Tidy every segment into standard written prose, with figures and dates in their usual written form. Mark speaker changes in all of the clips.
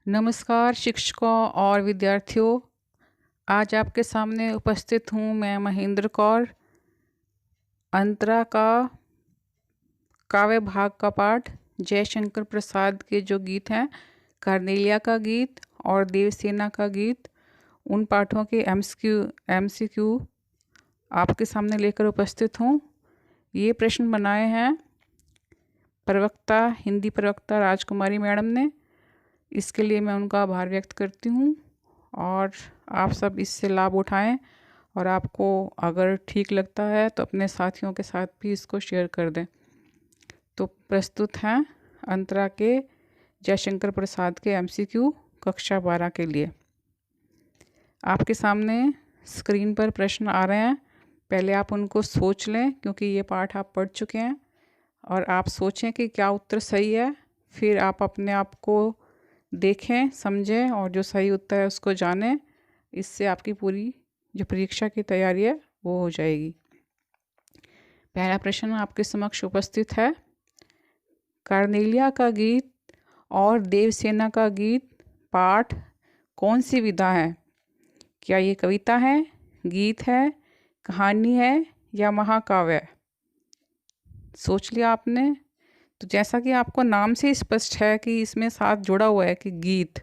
Speaker 1: नमस्कार शिक्षकों और विद्यार्थियों। आज आपके सामने उपस्थित हूँ मैं महेंद्र कौर। अंतरा का काव्य भाग का पाठ जयशंकर प्रसाद के जो गीत हैं, कार्नेलिया का गीत और देवसेना का गीत, उन पाठों के एमसीक्यू आपके सामने लेकर उपस्थित हूँ। ये प्रश्न बनाए हैं हिंदी प्रवक्ता राजकुमारी मैडम ने। इसके लिए मैं उनका आभार व्यक्त करती हूँ और आप सब इससे लाभ उठाएं और आपको अगर ठीक लगता है तो अपने साथियों के साथ भी इसको शेयर कर दें। तो प्रस्तुत हैं अंतरा के जयशंकर प्रसाद के एमसीक्यू कक्षा 12 के लिए। आपके सामने स्क्रीन पर प्रश्न आ रहे हैं। पहले आप उनको सोच लें क्योंकि ये पाठ आप पढ़ चुके हैं, और आप सोचें कि क्या उत्तर सही है। फिर आप अपने आप को देखें, समझें और जो सही उत्तर है उसको जानें। इससे आपकी पूरी जो परीक्षा की तैयारी है वो हो जाएगी। पहला प्रश्न आपके समक्ष उपस्थित है। कार्नेलिया का गीत और देवसेना का गीत पाठ कौन सी विधा है? क्या ये कविता है, गीत है, कहानी है या महाकाव्य है? सोच लिया आपने? तो जैसा कि आपको नाम से स्पष्ट है कि इसमें साथ जुड़ा हुआ है कि गीत,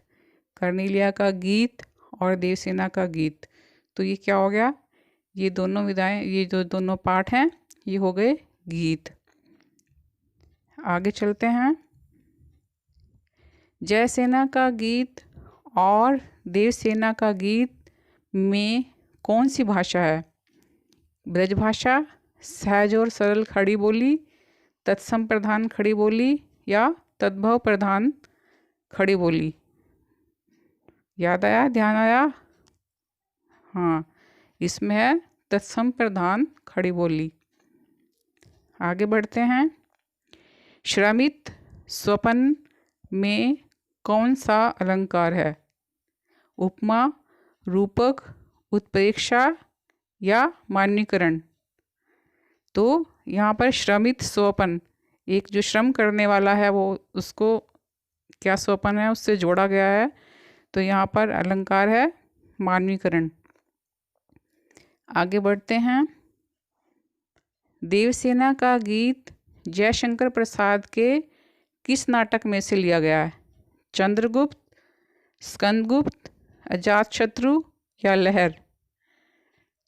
Speaker 1: कार्नेलिया का गीत और देवसेना का गीत, तो ये क्या हो गया? ये दोनों विधाएं, ये जो दोनों पाठ हैं ये हो गए गीत। आगे चलते हैं। जयसेना का गीत और देवसेना का गीत में कौन सी भाषा है? ब्रज भाषा, सहज और सरल खड़ी बोली, तत्सम प्रधान खड़ी बोली या तद्भव प्रधान खड़ी बोली? याद आया, ध्यान आया? हाँ, इसमें है तत्सम प्रधान खड़ी बोली। आगे बढ़ते हैं। श्रमित स्वपन में कौन सा अलंकार है? उपमा, रूपक, उत्प्रेक्षा या मान्यीकरण? तो यहाँ पर श्रमित स्वपन, एक जो श्रम करने वाला है वो, उसको क्या स्वपन है उससे जोड़ा गया है, तो यहाँ पर अलंकार है मान्यीकरण। आगे बढ़ते हैं। देवसेना का गीत जयशंकर प्रसाद के किस नाटक में से लिया गया है? चंद्रगुप्त, स्कंदगुप्त, अजातशत्रु या लहर?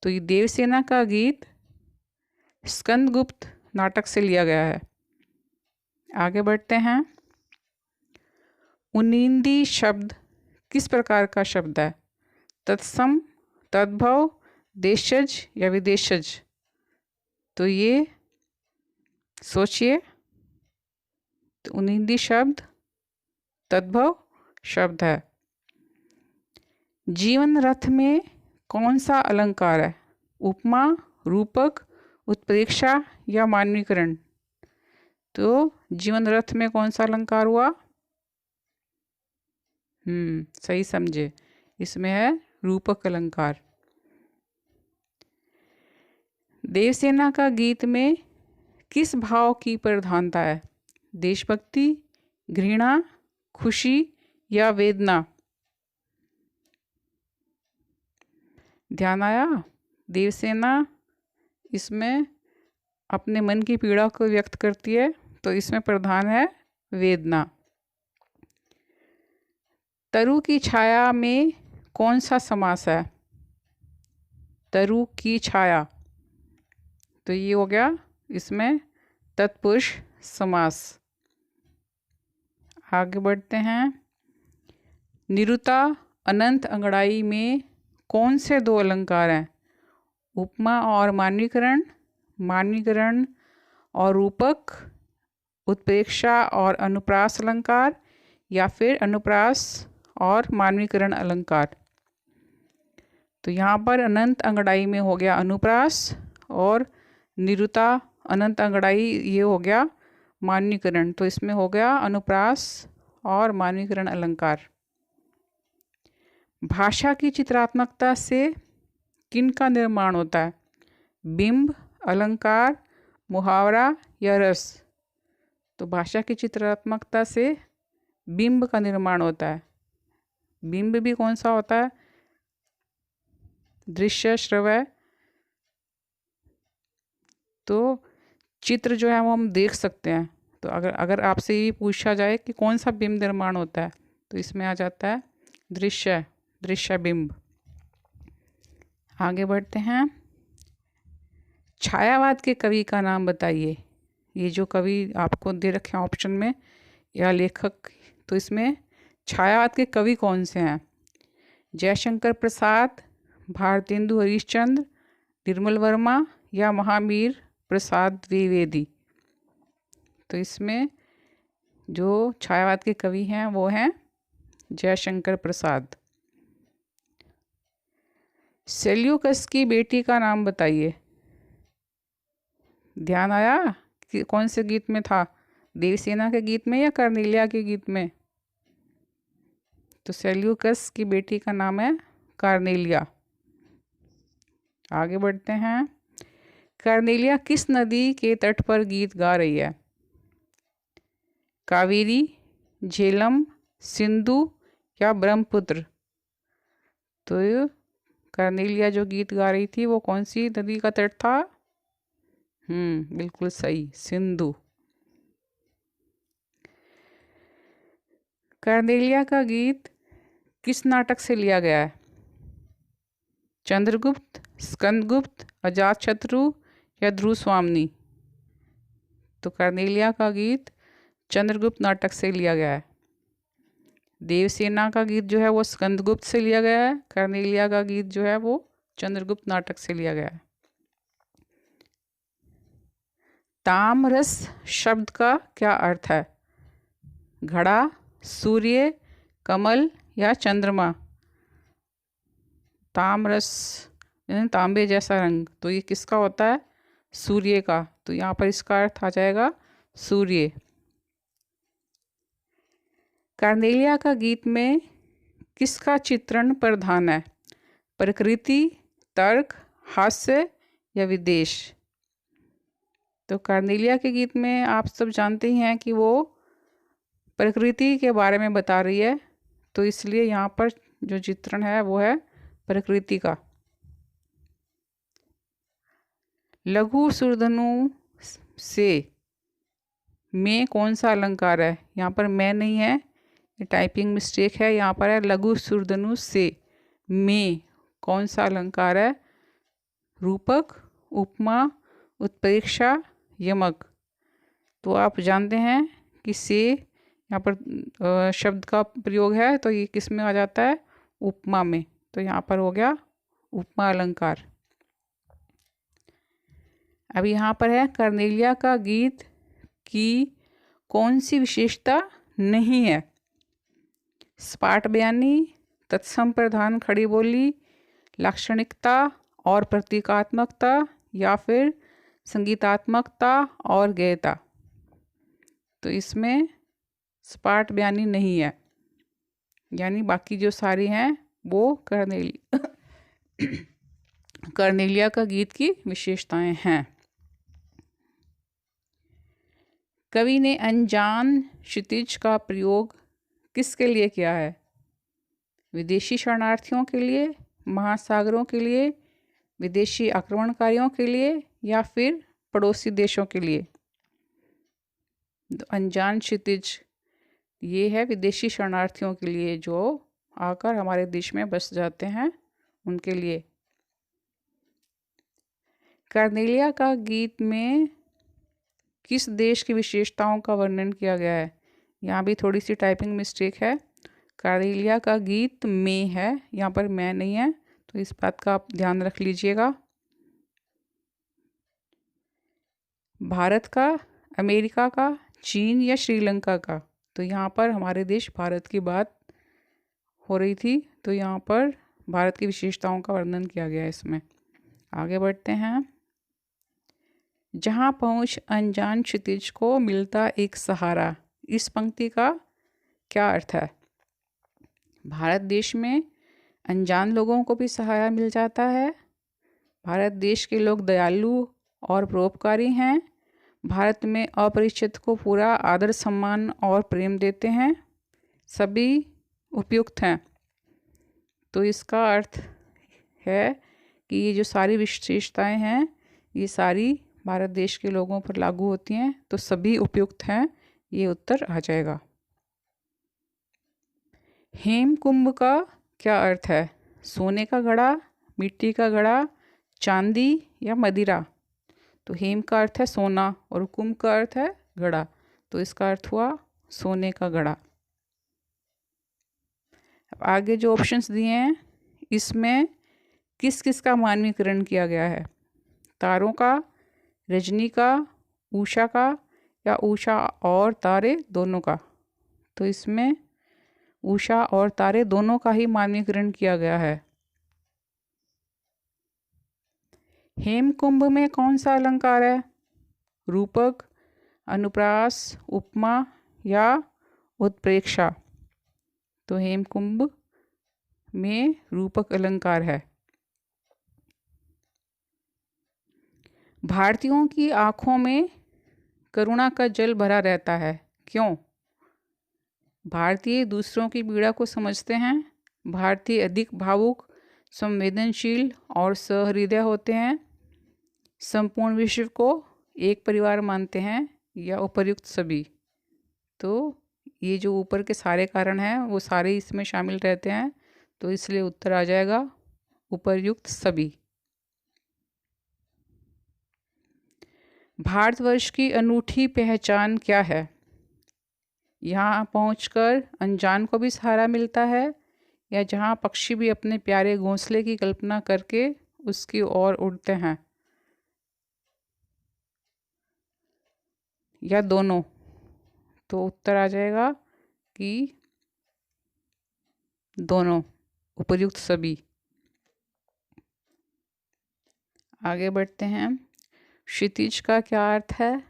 Speaker 1: तो ये देवसेना का गीत स्कंदगुप्त नाटक से लिया गया है। आगे बढ़ते हैं। उनिंदी शब्द किस प्रकार का शब्द है? तत्सम, तद्भव, देशज या विदेशज? तो ये सोचिए। तो उनिंदी शब्द तद्भव शब्द है। जीवन रथ में कौन सा अलंकार है? उपमा, रूपक, उत्प्रेक्षा या मान्यीकरण? तो जीवन रथ में कौन सा अलंकार हुआ? सही समझे, इसमें है रूपक अलंकार। देवसेना का गीत में किस भाव की प्रधानता है? देशभक्ति, घृणा, खुशी या वेदना? ध्यान आया? देवसेना इसमें अपने मन की पीड़ा को व्यक्त करती है, तो इसमें प्रधान है वेदना। तरु की छाया में कौन सा समास है? तरु की छाया, तो ये हो गया इसमें तत्पुरुष समास। आगे बढ़ते हैं। निरुता अनंत अंगड़ाई में कौन से दो अलंकार हैं? उपमा और मान्यीकरण, मान्यीकरण और रूपक, उत्प्रेक्षा और अनुप्रास अलंकार या फिर अनुप्रास और मान्यीकरण अलंकार? तो यहाँ पर अनंत अंगड़ाई में हो गया अनुप्रास और निरुता अनंत अंगड़ाई ये हो गया मान्यीकरण, तो इसमें हो गया अनुप्रास और मान्यीकरण अलंकार। भाषा की चित्रात्मकता से किन का निर्माण होता है? बिंब, अलंकार, मुहावरा या रस? तो भाषा की चित्रात्मकता से बिंब का निर्माण होता है, बिंब भी कौन सा होता है? दृश्य, श्रव्य। तो चित्र जो है वो हम देख सकते हैं। तो अगर अगर आपसे ये पूछा जाए कि कौन सा बिंब निर्माण होता है, तो इसमें आ जाता है दृश्य, दृश्य बिंब। आगे बढ़ते हैं। छायावाद के कवि का नाम बताइए। ये जो कवि आपको दे रखे हैं ऑप्शन में या लेखक, तो इसमें छायावाद के कवि कौन से हैं? जयशंकर प्रसाद, भारतेंदु हरिश्चंद्र, निर्मल वर्मा या महावीर प्रसाद द्विवेदी। तो इसमें जो छायावाद के कवि हैं वो हैं जयशंकर प्रसाद। सेल्यूकस की बेटी का नाम बताइए। ध्यान आया कि कौन से गीत में था? देवसेना के गीत में या कर्नेलिया के गीत में? तो सेल्यूकस की बेटी का नाम है कार्नेलिया। आगे बढ़ते हैं। कार्नेलिया किस नदी के तट पर गीत गा रही है? कावेरी, झेलम, सिंधु या ब्रह्मपुत्र। तो कार्नेलिया जो गीत गा रही थी वो कौन सी नदी का तट था? बिल्कुल सही, सिंधु। कार्नेलिया का गीत किस नाटक से लिया गया है? चंद्रगुप्त, स्कंदगुप्त, अजातशत्रु या ध्रुव स्वामिनी। तो कार्नेलिया का गीत चंद्रगुप्त नाटक से लिया गया है। देवसेना का गीत जो है वो स्कंदगुप्त से लिया गया है। कार्नेलिया का गीत जो है वो चंद्रगुप्त नाटक से लिया गया है। तामरस शब्द का क्या अर्थ है? घड़ा, सूर्य, कमल या चंद्रमा। तामरस यानी तांबे जैसा रंग, तो ये किसका होता है? सूर्य का। तो यहाँ पर इसका अर्थ आ जाएगा सूर्य। कार्नेलिया का गीत में किसका चित्रण प्रधान है? प्रकृति, तर्क, हास्य या विदेश। तो कार्नेलिया के गीत में आप सब जानते ही हैं कि वो प्रकृति के बारे में बता रही है, तो इसलिए यहाँ पर जो चित्रण है वो है प्रकृति का। लघु सुरधनु से में कौन सा अलंकार है? यहाँ पर मैं नहीं है, ये टाइपिंग मिस्टेक है। यहाँ पर है लघु सुरधनु से में कौन सा अलंकार है? रूपक, उपमा, उत्प्रेक्षा, यमक। तो आप जानते हैं कि से यहाँ पर शब्द का प्रयोग है, तो ये किस में आ जाता है? उपमा में। तो यहाँ पर हो गया उपमा अलंकार। अब यहाँ पर है कार्नेलिया का गीत की कौन सी विशेषता नहीं है? सपाट बयानी, तत्सम प्रधान खड़ी बोली, लाक्षणिकता और प्रतीकात्मकता या फिर संगीतात्मकता और गेयता। तो इसमें सपाट बयानी नहीं है, यानी बाकी जो सारी हैं वो कार्नेलिया का गीत की विशेषताएं हैं। कवि ने अनजान क्षितिज का प्रयोग किसके लिए किया है? विदेशी शरणार्थियों के लिए, महासागरों के लिए, विदेशी आक्रमणकारियों के लिए या फिर पड़ोसी देशों के लिए। तो अनजान क्षितिज ये है विदेशी शरणार्थियों के लिए जो आकर हमारे देश में बस जाते हैं, उनके लिए। कार्नेलिया का गीत में किस देश की विशेषताओं का वर्णन किया गया है? यहाँ भी थोड़ी सी टाइपिंग मिस्टेक है। कार्नेलिया का गीत में है, यहाँ पर मैं नहीं है, तो इस बात का आप ध्यान रख लीजिएगा। भारत का, अमेरिका का, चीन या श्रीलंका का। तो यहाँ पर हमारे देश भारत की बात हो रही थी, तो यहाँ पर भारत की विशेषताओं का वर्णन किया गया है इसमें। आगे बढ़ते हैं। जहाँ पहुँच अनजान क्षितिज को मिलता एक सहारा, इस पंक्ति का क्या अर्थ है? भारत देश में अनजान लोगों को भी सहारा मिल जाता है। भारत देश के लोग दयालु और परोपकारी हैं। भारत में अपरिचित को पूरा आदर, सम्मान और प्रेम देते हैं। सभी उपयुक्त हैं। तो इसका अर्थ है कि ये जो सारी विशेषताएं हैं ये सारी भारत देश के लोगों पर लागू होती हैं, तो सभी उपयुक्त हैं, ये उत्तर आ जाएगा। हेमकुंभ का क्या अर्थ है? सोने का घड़ा, मिट्टी का घड़ा, चांदी या मदिरा? तो हेम का अर्थ है सोना और कुंभ का अर्थ है घड़ा, तो इसका अर्थ हुआ सोने का घड़ा। अब आगे जो ऑप्शंस दिए हैं इसमें किस किस का मानवीकरण किया गया है? तारों का, रजनी का, उषा का या उषा और तारे दोनों का? तो इसमें उषा और तारे दोनों का ही मानवीकरण किया गया है। हेमकुंभ में कौन सा अलंकार है? रूपक, अनुप्रास, उपमा या उत्प्रेक्षा? तो हेमकुंभ में रूपक अलंकार है। भारतीयों की आंखों में करुणा का जल भरा रहता है, क्यों? भारतीय दूसरों की पीड़ा को समझते हैं, भारतीय अधिक भावुक, संवेदनशील और सहृदय होते हैं, संपूर्ण विश्व को एक परिवार मानते हैं या उपर्युक्त सभी? तो ये जो ऊपर के सारे कारण हैं वो सारे इसमें शामिल रहते हैं, तो इसलिए उत्तर आ जाएगा उपर्युक्त सभी। भारतवर्ष की अनूठी पहचान क्या है? यहाँ पहुंचकर अनजान को भी सहारा मिलता है, या जहाँ पक्षी भी अपने प्यारे घोंसले की कल्पना करके उसकी ओर उड़ते हैं, या दोनों? तो उत्तर आ जाएगा कि दोनों, उपर्युक्त सभी। आगे बढ़ते हैं। क्षितिज का क्या अर्थ है?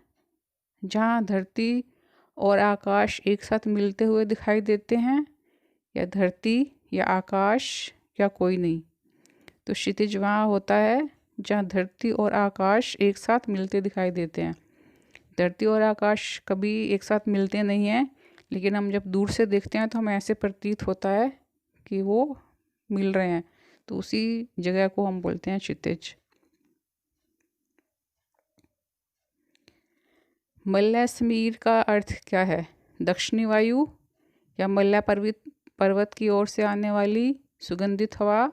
Speaker 1: जहाँ धरती और आकाश एक साथ मिलते हुए दिखाई देते हैं, या धरती या आकाश या कोई नहीं? तो क्षितिज वहाँ होता है जहाँ धरती और आकाश एक साथ मिलते दिखाई देते हैं। धरती और आकाश कभी एक साथ मिलते नहीं हैं, लेकिन हम जब दूर से देखते हैं तो हमें ऐसे प्रतीत होता है कि वो मिल रहे हैं, तो उसी जगह को हम बोलते हैं क्षितिज। मलय समीर का अर्थ क्या है? दक्षिणी वायु, या मलय पर्वत की ओर से आने वाली सुगंधित हवा,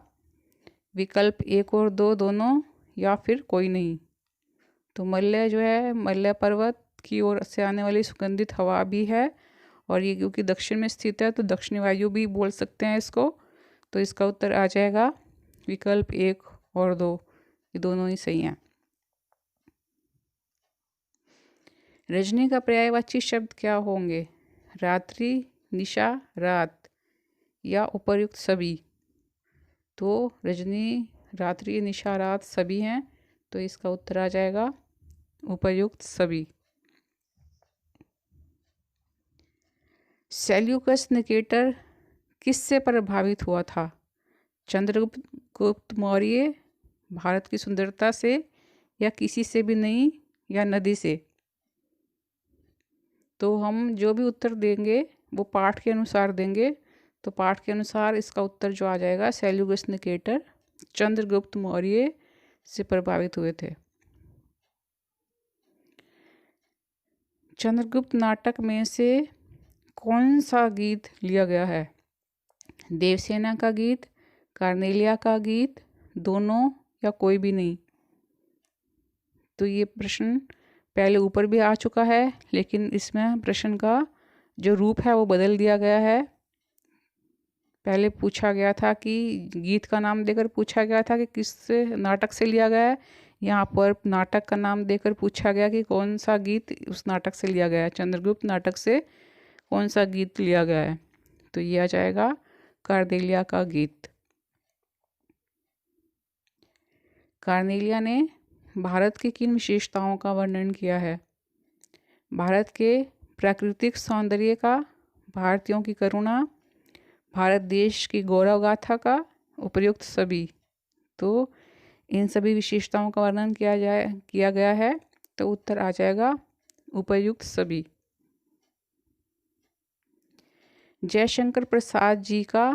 Speaker 1: विकल्प 1 और 2 दोनों, या फिर कोई नहीं? तो मलय जो है, मलय पर्वत की ओर से आने वाली सुगंधित हवा भी है, और ये क्योंकि दक्षिण में स्थित है तो दक्षिणी वायु भी बोल सकते हैं इसको, तो इसका उत्तर आ जाएगा विकल्प 1 और 2, ये दोनों ही सही हैं। रजनी का पर्यायवाची शब्द क्या होंगे? रात्रि, निशा, रात या उपर्युक्त सभी? तो रजनी, रात्रि, निशा, रात सभी हैं, तो इसका उत्तर आ जाएगा उपर्युक्त सभी। सेल्यूकस निकेटर किससे प्रभावित हुआ था? चंद्रगुप्त मौर्य, भारत की सुंदरता से, या किसी से भी नहीं, या नदी से? तो हम जो भी उत्तर देंगे वो पाठ के अनुसार देंगे, तो पाठ के अनुसार इसका उत्तर जो आ जाएगा सेल्यूकस निकेटर चंद्रगुप्त मौर्य से प्रभावित हुए थे। चंद्रगुप्त नाटक में से कौन सा गीत लिया गया है? देवसेना का गीत, कार्नेलिया का गीत, दोनों या कोई भी नहीं? तो ये प्रश्न पहले ऊपर भी आ चुका है, लेकिन इसमें प्रश्न का जो रूप है वो बदल दिया गया है। पहले पूछा गया था कि गीत का नाम देकर पूछा गया था कि किस नाटक से लिया गया है, यहाँ पर नाटक का नाम देकर पूछा गया कि कौन सा गीत उस नाटक से लिया गया है, चंद्रगुप्त नाटक से कौन सा गीत लिया गया है? तो ये आ जाएगा कार्नेलिया का गीत। कार्नेलिया ने भारत की किन विशेषताओं का वर्णन किया है? भारत के प्राकृतिक सौंदर्य का, भारतीयों की करुणा, भारत देश की गौरव गाथा का, उपर्युक्त सभी? तो इन सभी विशेषताओं का वर्णन किया गया है, तो उत्तर आ जाएगा उपर्युक्त सभी। जयशंकर प्रसाद जी का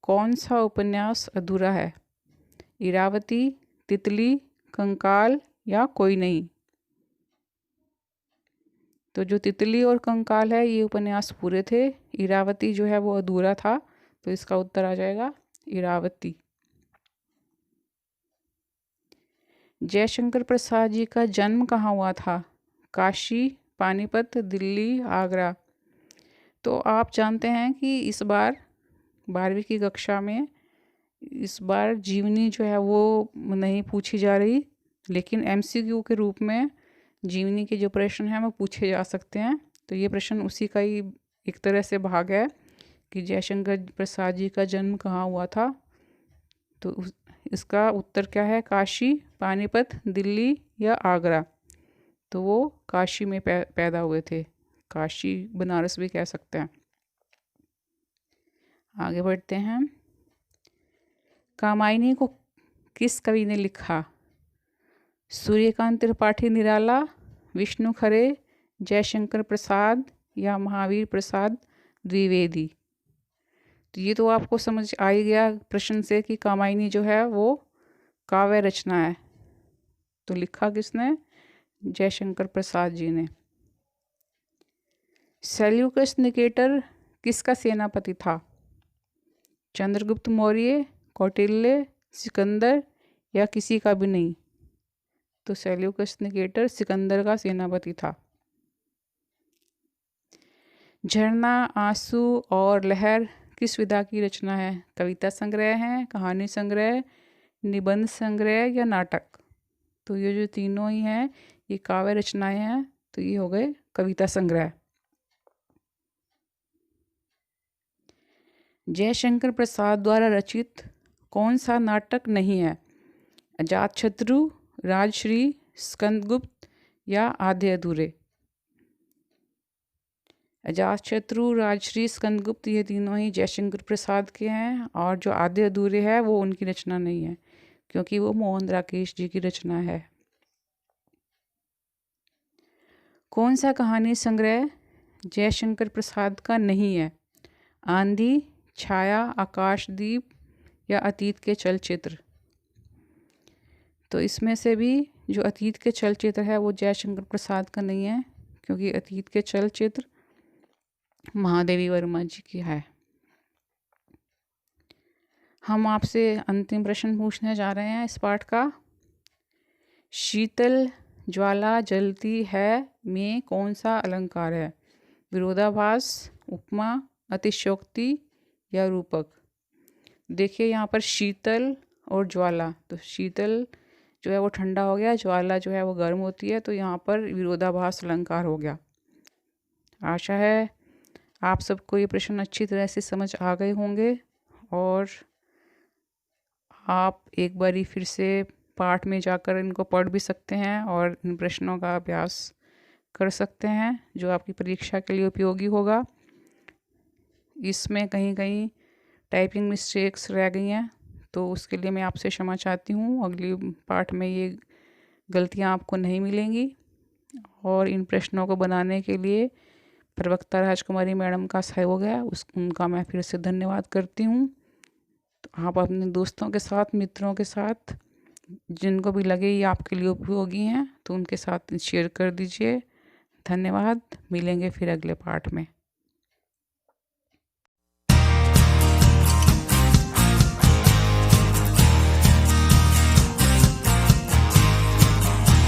Speaker 1: कौन सा उपन्यास अधूरा है? इरावती, तितली, कंकाल या कोई नहीं? तो जो तितली और कंकाल है ये उपन्यास पूरे थे, इरावती जो है वो अधूरा था, तो इसका उत्तर आ जाएगा इरावती। जयशंकर प्रसाद जी का जन्म कहाँ हुआ था? काशी, पानीपत, दिल्ली, आगरा। तो आप जानते हैं कि इस बार 12वीं की कक्षा में इस बार जीवनी जो है वो नहीं पूछी जा रही, लेकिन MCQ के रूप में जीवनी के जो प्रश्न हैं वो पूछे जा सकते हैं। तो ये प्रश्न उसी का ही एक तरह से भाग है कि जयशंकर प्रसाद जी का जन्म कहाँ हुआ था। तो इसका उत्तर क्या है? काशी, पानीपत, दिल्ली या आगरा। तो वो काशी में पैदा हुए थे। काशी बनारस भी कह सकते हैं। आगे बढ़ते हैं। कामायनी को किस कवि ने लिखा? सूर्यकांत त्रिपाठी निराला, विष्णु खरे, जयशंकर प्रसाद या महावीर प्रसाद द्विवेदी। तो ये तो आपको समझ आ ही गया प्रश्न से कि कामायनी जो है वो काव्य रचना है। तो लिखा किसने? जयशंकर प्रसाद जी ने। सेल्यूकस निकेटर किसका सेनापति था? चंद्रगुप्त मौर्य, कौटिल्य, सिकंदर या किसी का भी नहीं? तो सेल्यूकस निकेटर सिकंदर का सेनापति था। झरना, आंसू और लहर किस विधा की रचना है? कविता संग्रह है, कहानी संग्रह, निबंध संग्रह या नाटक? तो ये जो तीनों ही हैं ये काव्य रचनाएं हैं, तो ये हो गए कविता संग्रह। जयशंकर प्रसाद द्वारा रचित कौन सा नाटक नहीं है? अजातशत्रु, राजश्री, स्कंदगुप्त या आधे अधूरे? अजातशत्रु, राजश्री, स्कंदगुप्त ये तीनों ही जयशंकर प्रसाद के हैं, और जो आधे अधूरे है वो उनकी रचना नहीं है, क्योंकि वो मोहन राकेश जी की रचना है। कौन सा कहानी संग्रह जयशंकर प्रसाद का नहीं है? आंधी, छाया, आकाशदीप या अतीत के चलचित्र? तो इसमें से भी जो अतीत के चलचित्र है वो जयशंकर प्रसाद का नहीं है, क्योंकि अतीत के चलचित्र महादेवी वर्मा जी की है। हम आपसे अंतिम प्रश्न पूछने जा रहे हैं इस पाठ का। शीतल ज्वाला जलती है में कौन सा अलंकार है? विरोधाभास, उपमा, अतिशयोक्ति या रूपक? देखिए यहाँ पर शीतल और ज्वाला, तो शीतल जो है वो ठंडा हो गया, ज्वाला जो है वो गर्म होती है, तो यहाँ पर विरोधाभास अलंकार हो गया। आशा है आप सबको ये प्रश्न अच्छी तरह से समझ आ गए होंगे, और आप एक बारी फिर से पाठ में जाकर इनको पढ़ भी सकते हैं और इन प्रश्नों का अभ्यास कर सकते हैं, जो आपकी परीक्षा के लिए उपयोगी होगा। इसमें कहीं कहीं टाइपिंग मिस्टेक्स रह गई हैं, तो उसके लिए मैं आपसे क्षमा चाहती हूँ। अगली पाठ में ये गलतियाँ आपको नहीं मिलेंगी। और इन प्रश्नों को बनाने के लिए प्रवक्ता राजकुमारी मैडम का सहयोग है, उनका मैं फिर से धन्यवाद करती हूँ। तो आप अपने दोस्तों के साथ, मित्रों के साथ, जिनको भी लगे ये आपके लिए उपयोगी हैं, तो उनके साथ शेयर कर दीजिए। धन्यवाद। मिलेंगे फिर अगले पाठ में।